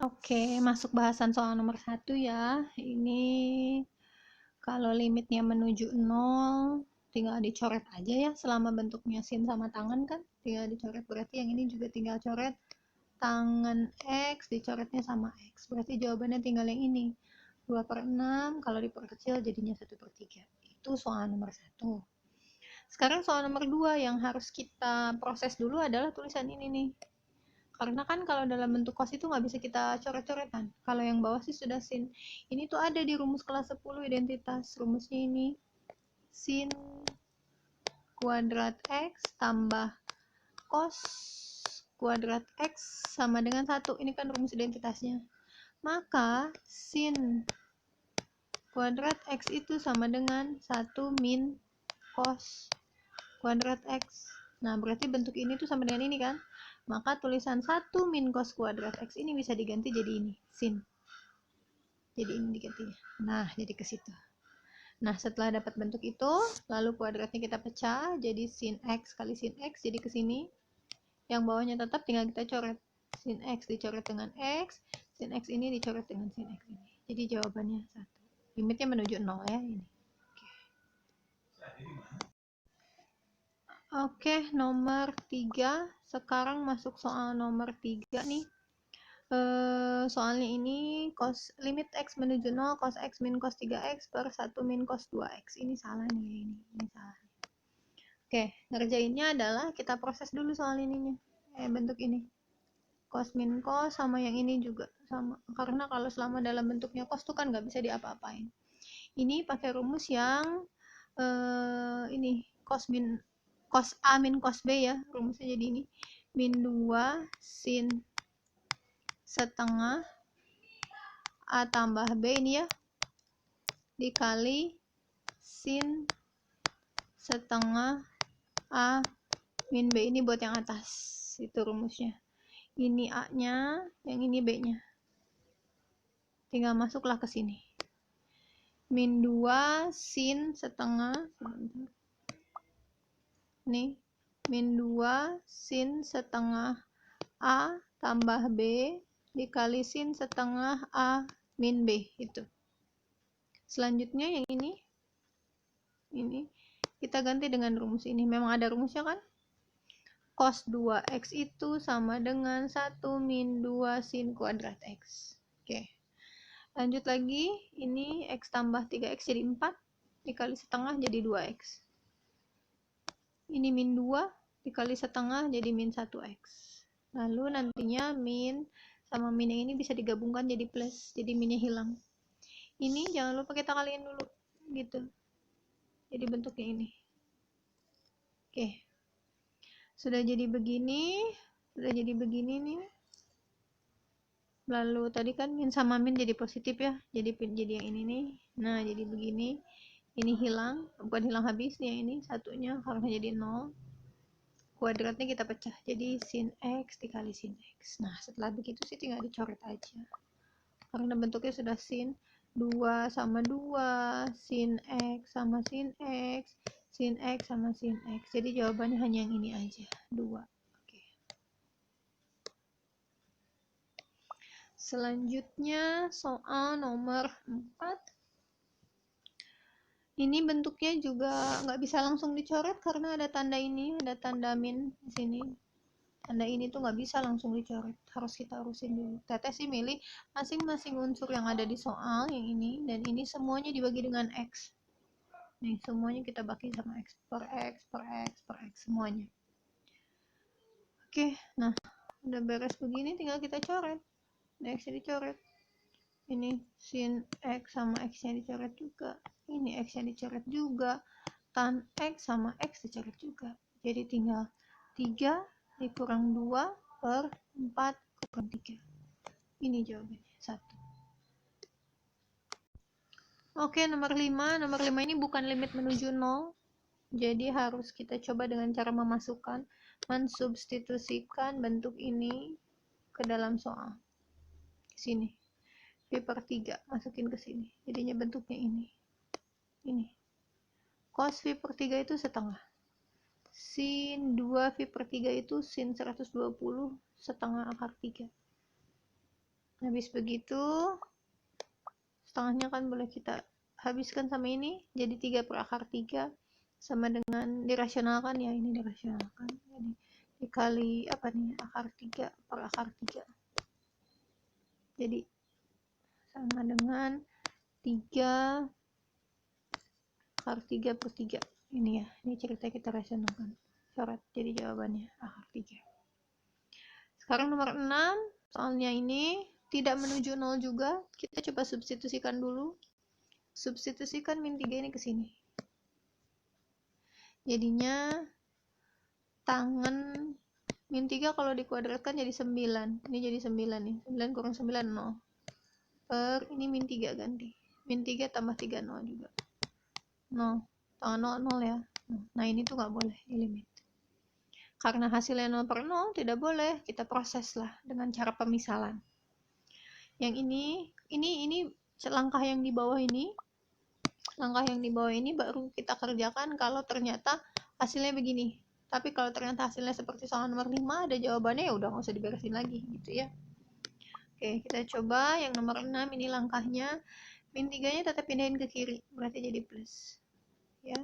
Oke, masuk bahasan soal nomor 1 ya. Ini kalau limitnya menuju 0, tinggal dicoret aja ya, selama bentuknya sin sama tangan kan, tinggal dicoret. Berarti yang ini juga tinggal coret tangan X, dicoretnya sama X. Berarti jawabannya tinggal yang ini. 2/6, kalau diperkecil jadinya 1/3. Itu soal nomor 1. Sekarang soal nomor 2 yang harus kita proses dulu adalah tulisan ini nih. Karena kan kalau dalam bentuk kos itu nggak bisa kita coret-coretan. Kalau yang bawah sih sudah sin. Ini tuh ada di rumus kelas 10 identitas. Rumusnya ini sin kuadrat X tambah cos kuadrat X sama dengan 1. Ini kan rumus identitasnya. Maka sin kuadrat X itu sama dengan 1 min cos kuadrat X. Nah, berarti bentuk ini tuh sama dengan ini kan? Maka tulisan 1 min cos kuadrat X ini bisa diganti jadi ini, sin. Jadi ini digantinya. Nah, jadi ke situ. Nah, setelah dapat bentuk itu, lalu kuadratnya kita pecah, jadi sin X kali sin X, jadi ke sini. Yang bawahnya tetap tinggal kita coret. Sin X dicoret dengan X, sin X ini dicoret dengan sin X ini. Jadi jawabannya 1. Limitnya menuju 0 ya, ini. Oke, nomor 3. Sekarang masuk soal nomor 3 nih. Soalnya ini limit X menuju 0, cos X min cos 3X per 1 min cos 2X. Ini salah nih, ini salah. Oke, ngerjainnya adalah kita proses dulu soal ininya. Bentuk ini. Cos min cos sama yang ini juga sama. Karena kalau selama dalam bentuknya cos tuh kan nggak bisa diapa-apain. Ini pakai rumus yang ini cos A min cos B ya, rumusnya jadi ini min 2 sin setengah A tambah B ini ya, dikali sin setengah A min B. Ini buat yang atas, itu rumusnya. Ini A nya, yang ini B nya, tinggal masuklah ke sini. Min 2 sin setengah, nih, min 2 sin setengah A tambah B dikali sin setengah A min B. Itu. Selanjutnya yang ini kita ganti dengan rumus ini. Memang ada rumusnya kan? Cos 2X itu sama dengan 1 min 2 sin kuadrat X. Oke. Lanjut lagi, ini X tambah 3X jadi 4 dikali setengah jadi 2X. Ini min 2 dikali setengah jadi min 1X. Lalu nantinya min sama min yang ini bisa digabungkan jadi plus, jadi minnya hilang. Ini jangan lupa kita kaliin dulu, gitu. Jadi bentuknya ini. Oke. Sudah jadi begini nih. Lalu tadi kan min sama min jadi positif ya, jadi yang ini nih. Nah, jadi begini. Ini hilang, bukan hilang habis nih yang ini, satunya karena jadi 0. Kuadratnya kita pecah jadi sin X dikali sin X. Nah, setelah begitu sih tinggal dicoret aja. Karena bentuknya sudah sin 2 sama 2, sin X sama sin X, sin X sama sin X. Jadi jawabannya hanya yang ini aja, 2. Oke. Selanjutnya soal nomor 4. Ini bentuknya juga nggak bisa langsung dicoret karena ada tanda ini, ada tanda min di sini. Tanda ini tuh nggak bisa langsung dicoret, harus kita urusin dulu. Teteh sih milih masing-masing unsur yang ada di soal yang ini dan ini semuanya dibagi dengan X. Nih, semuanya kita bagi sama X per X per X per X semuanya. Oke, nah udah beres begini tinggal kita coret. X nya dicoret. Ini sin X sama X nya dicoret juga. Ini X nya dicoret juga. Tan X sama X dicoret juga. Jadi tinggal 3 dikurang 2 per 4 kurang 3. Ini jawabannya 1. Oke, nomor 5. Nomor 5 ini bukan limit menuju 0. Jadi harus kita coba dengan cara mensubstitusikan bentuk ini ke dalam soal. Sini. V per 3 masukin ke sini. Jadinya bentuknya ini. Ini. Cos V per 3 itu setengah. Sin 2 V per 3 itu sin 120 setengah akar 3. Habis begitu setengahnya kan boleh kita habiskan sama ini, jadi 3/3 sama dengan dirasionalkan ya, ini dirasionalkan, jadi dikali apa nih, akar 3/3, jadi sama dengan 3/3 ini ya, ini cerita kita rasionalkan, coret jadi jawabannya akar 3. Sekarang nomor 6, soalnya ini tidak menuju 0 juga, kita coba substitusikan dulu. Substitusikan min 3 ini ke sini. Jadinya tangan min 3 kalau dikuadratkan jadi 9. Ini jadi 9 nih. 9 kurang 9 0. Per ini min 3 ganti. Min 3 tambah 3 0 juga. 0. Tangan 0 0 ya. Nah, ini tuh nggak boleh di limit. Karena hasilnya 0/0 tidak boleh, kita proses lah dengan cara pemisalan. Yang ini langkah yang di bawah ini. Langkah yang di bawah ini baru kita kerjakan kalau ternyata hasilnya begini. Tapi kalau ternyata hasilnya seperti soal nomor 5 ada jawabannya, ya udah nggak usah diberesin lagi gitu ya. Oke, kita coba yang nomor 6 ini langkahnya. Min 3-nya tetap pindahin ke kiri, berarti jadi plus. Ya.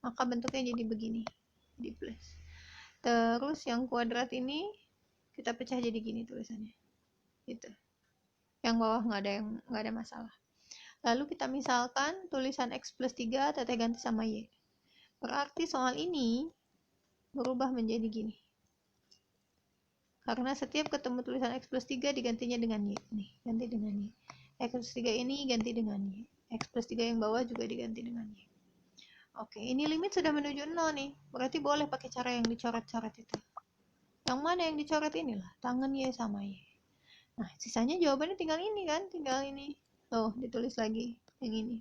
Maka bentuknya jadi begini. Jadi plus. Terus yang kuadrat ini kita pecah jadi gini tulisannya. Gitu. Yang bawah nggak ada masalah. Lalu kita misalkan tulisan X plus 3 teteh ganti sama Y. Berarti soal ini berubah menjadi gini. Karena setiap ketemu tulisan X plus 3 digantinya dengan Y. Nih, ganti dengan Y. X plus 3 ini ganti dengan Y. X plus 3 yang bawah juga diganti dengan Y. Oke, ini limit sudah menuju 0 nih. Berarti boleh pakai cara yang dicoret-coret itu. Yang mana yang dicoret inilah? Tangan Y sama Y. Nah, sisanya jawabannya tinggal ini kan? Tinggal ini. Tuh, ditulis lagi. Yang ini.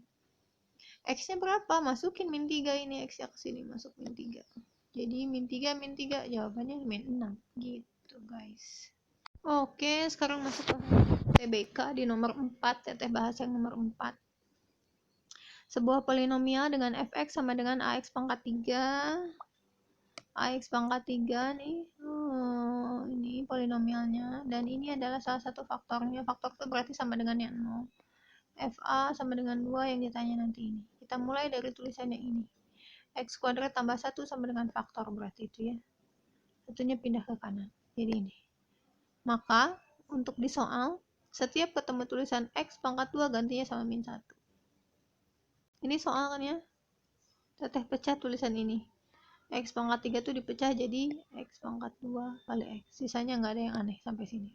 X-nya berapa? Masukin min 3 ini. X-nya ke sini. Masuk min 3. Jadi min 3, jawabannya min 6. Gitu, guys. Oke, sekarang masuk ke TBK di nomor 4. Teteh bahas yang nomor 4. Sebuah polinomial dengan fx sama dengan ax pangkat 3. Ax pangkat 3 nih. Ini polinomialnya. Dan ini adalah salah satu faktornya. Faktor itu berarti sama dengan yang 0. Fa sama dengan 2 yang ditanya nanti ini. Kita mulai dari tulisannya ini. X kuadrat tambah 1 sama dengan faktor, berarti itu ya. Satunya pindah ke kanan. Jadi ini. Maka, untuk di soal, setiap ketemu tulisan X pangkat 2 gantinya sama min 1. Ini soal kan ya. Teteh pecah tulisan ini. X pangkat 3 tuh dipecah jadi X pangkat 2 kali X. Sisanya nggak ada yang aneh sampai sini.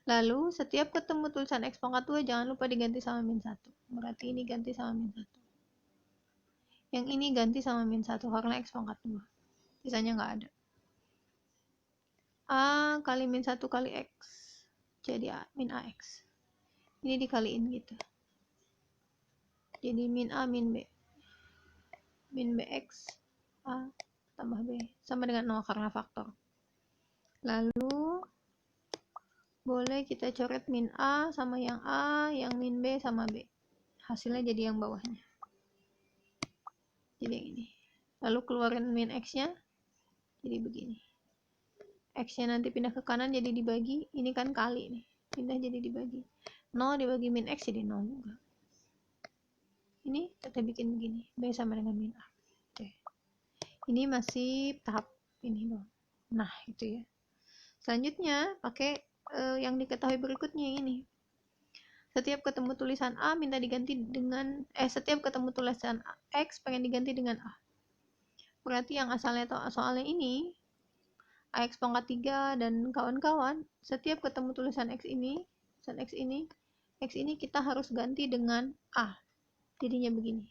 Lalu, setiap ketemu tulisan X pangkat 2 jangan lupa diganti sama min 1. Berarti ini ganti sama min 1. Yang ini ganti sama min 1 karena X pangkat 2. Sisanya nggak ada. A kali min 1 kali X. Jadi min AX. Ini dikaliin gitu. Jadi min A min B. Min BX A tambah B. Sama dengan 0 karena faktor. Lalu boleh kita coret min A sama yang A, yang min B sama B. Hasilnya jadi yang bawahnya. Jadi yang ini. Lalu keluarin min X-nya. Jadi begini. X-nya nanti pindah ke kanan jadi dibagi. Ini kan kali nih. Pindah jadi dibagi. 0 dibagi min X jadi 0 juga. Ini kita bikin begini. B sama dengan min A. Oke. Ini masih tahap ini doang. Nah, itu ya. Selanjutnya, pakai yang diketahui berikutnya ini. Setiap ketemu tulisan A minta diganti dengan setiap ketemu tulisan X pengen diganti dengan A. Berarti yang asalnya soalnya ini AX pangkat 3 dan kawan-kawan, setiap ketemu tulisan X ini kita harus ganti dengan A. Jadinya begini.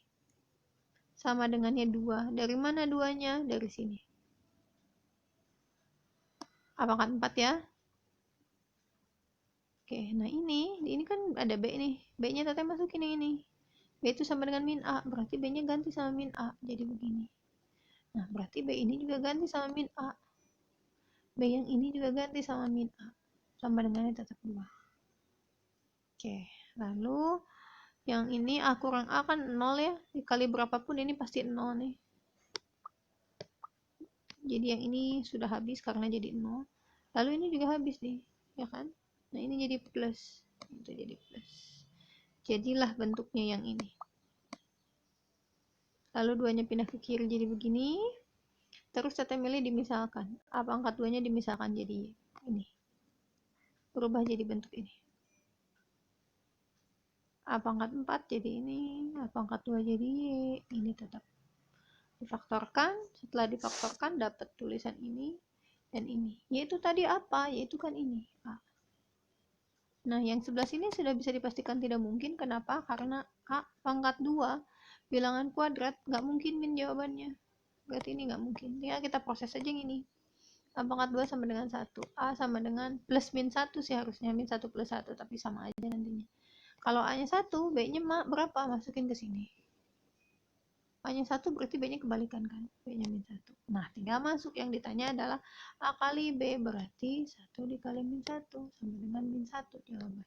Sama dengannya 2. Dari mana 2-nya? Dari sini. A pangkat 4 ya. Oke, nah ini kan ada B nih. B-nya teteh masukin yang ini. B itu sama dengan min A, berarti B-nya ganti sama min A. Jadi begini. Nah, berarti B ini juga ganti sama min A. B yang ini juga ganti sama min A. Sama dengannya tetap 2. Oke, lalu yang ini A kurang A kan 0 ya. Dikali berapapun ini pasti 0 nih. Jadi yang ini sudah habis karena jadi 0. Lalu ini juga habis nih, ya kan? Nah, ini jadi plus. itu jadi plus. Jadilah bentuknya yang ini. Lalu 2-nya pindah ke kiri jadi begini. Terus teteh milih dimisalkan. A pangkat 2-nya dimisalkan jadi ini. Berubah jadi bentuk ini. A pangkat 4 jadi ini. A pangkat 2 jadi Y. Ini tetap. Difaktorkan. Setelah difaktorkan dapat tulisan ini dan ini. Yaitu tadi apa? Yaitu kan ini. A. Nah, yang sebelah sini sudah bisa dipastikan tidak mungkin. Kenapa? Karena A pangkat 2 bilangan kuadrat, nggak mungkin min jawabannya. Berarti ini nggak mungkin. Tinggal kita proses aja yang ini. A pangkat 2 sama dengan 1. A sama dengan plus min 1 sih harusnya. Min 1 plus 1, tapi sama aja nantinya. Kalau A-nya 1, B-nya berapa? Masukin ke sini. A-nya 1 berarti B-nya kebalikan kan? B-nya min 1. Nah, tinggal masuk. Yang ditanya adalah A kali B berarti 1 dikali min 1 sama dengan min 1 jawaban.